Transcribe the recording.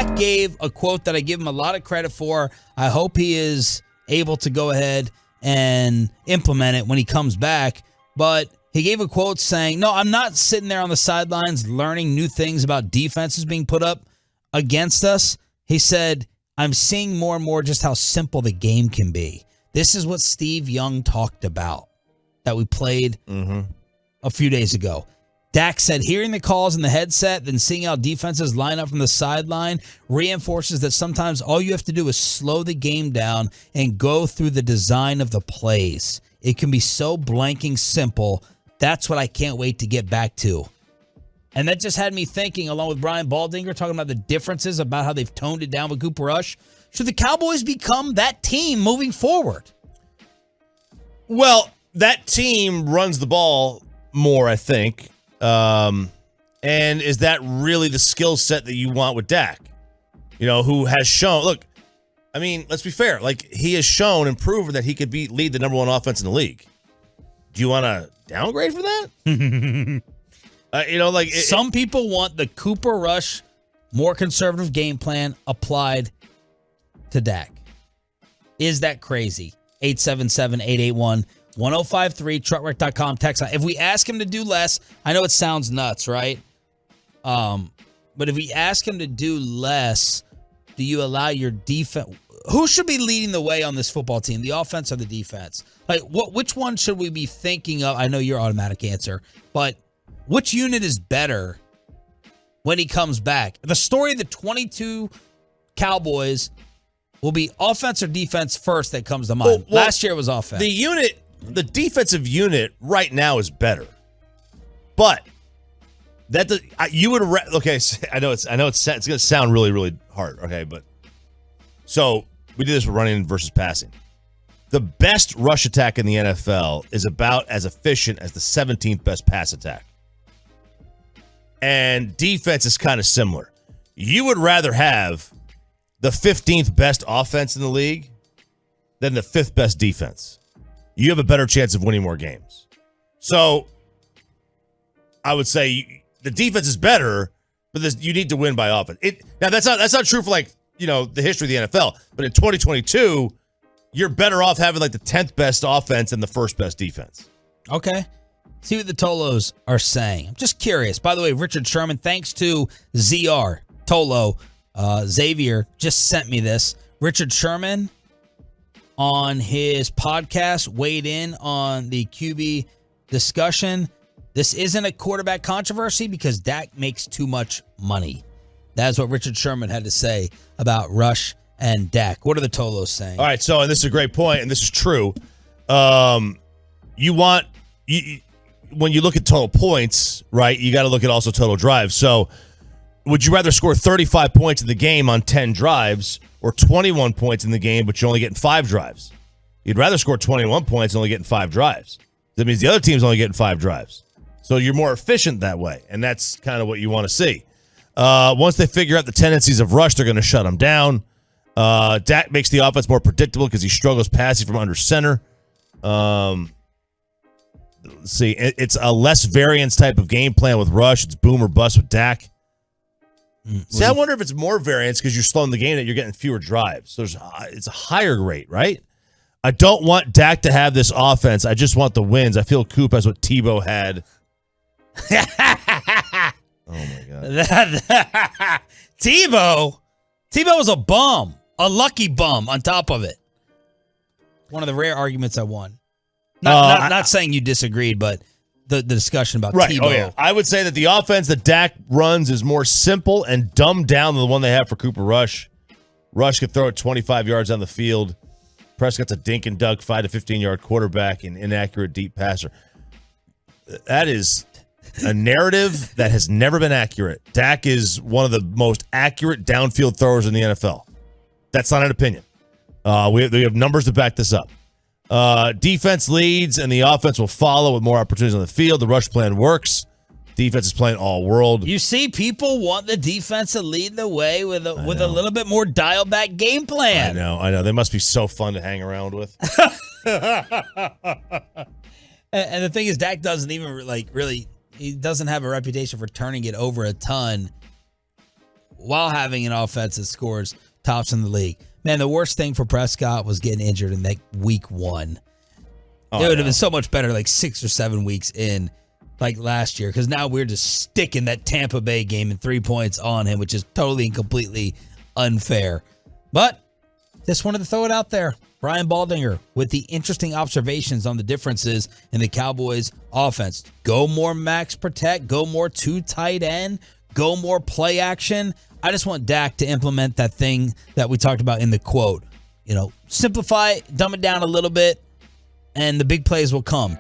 Dak gave a quote that I give him a lot of credit for. I hope he is able to go ahead and implement it when he comes back. But he gave a quote saying, no, I'm not sitting there on the sidelines learning new things about defenses being put up against us. He said, I'm seeing more and more just how simple the game can be. This is what Steve Young talked about that we played a few days ago. Dak said, hearing the calls in the headset, then seeing how defenses line up from the sideline reinforces that sometimes all you have to do is slow the game down and go through the design of the plays. It can be so blanking simple. That's what I can't wait to get back to. And that just had me thinking, along with Brian Baldinger, talking about the differences about how they've toned it down with Cooper Rush. Should the Cowboys become that team moving forward? Well, that team runs the ball more, I think. And is that really the skill set that you want with Dak? You know, who has shown, look, I mean, let's be fair. Like, he has shown and proven that he could lead the number one offense in the league. Do you want to downgrade for that? Some people want the Cooper Rush, more conservative game plan applied to Dak. Is that crazy? 877-881-1053, truckwreck.com, text line. If we ask him to do less, I know it sounds nuts, right? But if we ask him to do less, do you allow your defense? Who should be leading the way on this football team, the offense or the defense? Like, which one should we be thinking of? I know your automatic answer, but which unit is better when he comes back? The story of the 22 Cowboys will be offense or defense first that comes to mind. Well, last year it was offense. The defensive unit right now is better, but you would okay. I know it's going to sound really, really hard. Okay, but so we did this with running versus passing. The best rush attack in the NFL is about as efficient as the 17th best pass attack, and defense is kind of similar. You would rather have the 15th best offense in the league than the 5th best defense. You have a better chance of winning more games. So I would say the defense is better, but you need to win by offense. Now that's not true for the history of the NFL, but in 2022, you're better off having the 10th best offense and the 1st best defense. Okay. See what the Tolos are saying. I'm just curious. By the way, Richard Sherman, thanks to ZR Tolo, Xavier just sent me this. Richard Sherman on his podcast weighed in on the QB discussion. This isn't a quarterback controversy because Dak makes too much money. That's what Richard Sherman had to say about Rush and Dak. What are the Tolos saying? All right, so, and this is a great point, and this is true. When you look at total points, right, you got to look at also total drives. So would you rather score 35 points in the game on 10 drives or 21 points in the game, but you're only getting 5 drives? You'd rather score 21 points and only getting 5 drives. That means the other team's only getting 5 drives. So you're more efficient that way, and that's kind of what you want to see. Once they figure out the tendencies of Rush, they're going to shut him down. Dak makes the offense more predictable because he struggles passing from under center. Let's see. It's a less variance type of game plan with Rush. It's boom or bust with Dak. See, I wonder if it's more variance because you're slowing the game that you're getting fewer drives. So it's a higher rate, right? I don't want Dak to have this offense. I just want the wins. I feel Coop has what Tebow had. Oh, my God. Tebow was a bum. A lucky bum on top of it. One of the rare arguments I won. Not saying you disagreed, but the discussion about Tebow. Oh, yeah. I would say that the offense that Dak runs is more simple and dumbed down than the one they have for Cooper Rush. Rush could throw it 25 yards on the field. Prescott's a dink and dunk 5 to 15-yard quarterback and inaccurate deep passer. That is a narrative that has never been accurate. Dak is one of the most accurate downfield throwers in the NFL. That's not an opinion. We have numbers to back this up. Defense leads, and the offense will follow with more opportunities on the field. The rush plan works. Defense is playing all world. You see, people want the defense to lead the way with a little bit more dial-back game plan. I know. They must be so fun to hang around with. And the thing is, Dak doesn't even really, he doesn't have a reputation for turning it over a ton. while having an offense that scores tops in the league. Man, the worst thing for Prescott was getting injured in that week 1. It would have been so much better like 6 or 7 weeks in like last year, because now we're just sticking that Tampa Bay game and 3 points on him, which is totally and completely unfair. But just wanted to throw it out there. Brian Baldinger with the interesting observations on the differences in the Cowboys offense. Go more max protect, go more 2 tight end, go more play action. I just want Dak to implement that thing that we talked about in the quote. Simplify, dumb it down a little bit, and the big plays will come.